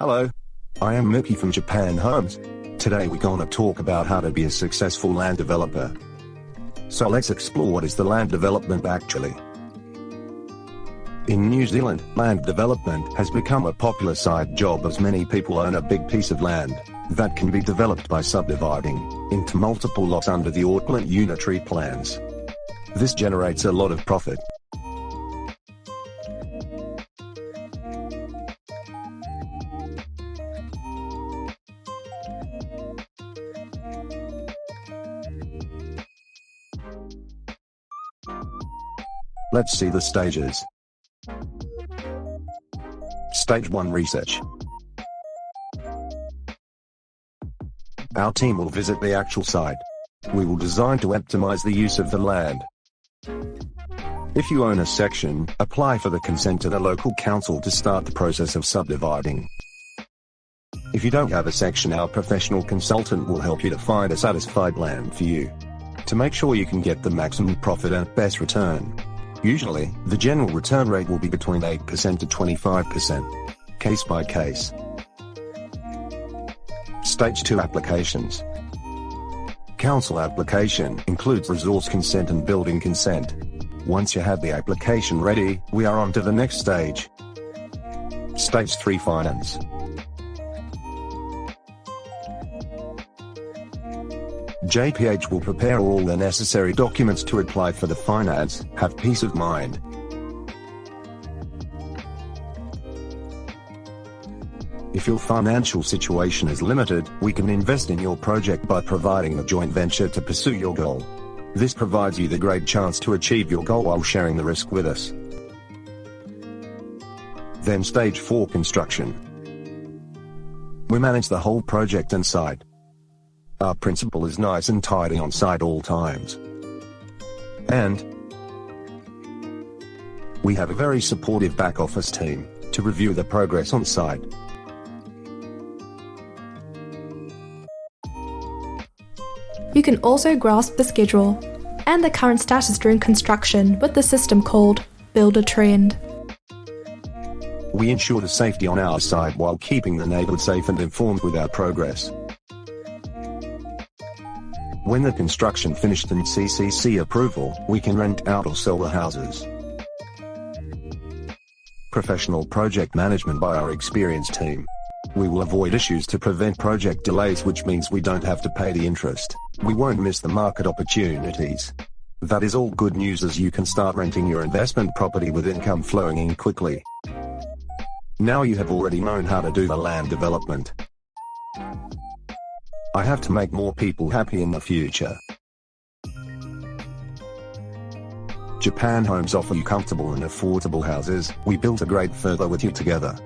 Hello. I am Mickey from Japan Homes. Today we're gonna talk about how to be a successful land developer. So let's explore what is the land development actually. In New Zealand, land development has become a popular side job as many people own a big piece of land that can be developed by subdividing into multiple lots under the Auckland unitary plans. This generates a lot of profit. Let's see the stages. Stage 1: Research. Our team will visit the actual site. We will design to optimize the use of the land. If you own a section, apply for the consent to the local council to start the process of subdividing. If you don't have a section, our professional consultant will help you to find a satisfied land for you, to make sure you can get the maximum profit and best return. Usually, the general return rate will be between 8% to 25%, case by case. Stage 2: Applications. Council application includes resource consent and building consent. Once you have the application ready, we are on to the next stage. Stage 3: Finance. JPH will prepare all the necessary documents to apply for the finance. Have peace of mind. If your financial situation is limited, we can invest in your project by providing a joint venture to pursue your goal. This provides you the great chance to achieve your goal while sharing the risk with us. Then Stage 4: Construction. We manage the whole project and site. Our principal is nice and tidy on site all times. And we have a very supportive back office team to review the progress on site. You can also grasp the schedule and the current status during construction with the system called Builder Trend. We ensure the safety on our side while keeping the neighborhood safe and informed with our progress. When the construction finished and CCC approval, we can rent out or sell the houses. Professional project management by our experienced team. We will avoid issues to prevent project delays, which means we don't have to pay the interest. We won't miss the market opportunities. That is all good news, as you can start renting your investment property with income flowing in quickly. Now you have already known how to do the land development. I have to make more people happy in the future. Japan Homes offer you comfortable and affordable houses. We built a great further with you together.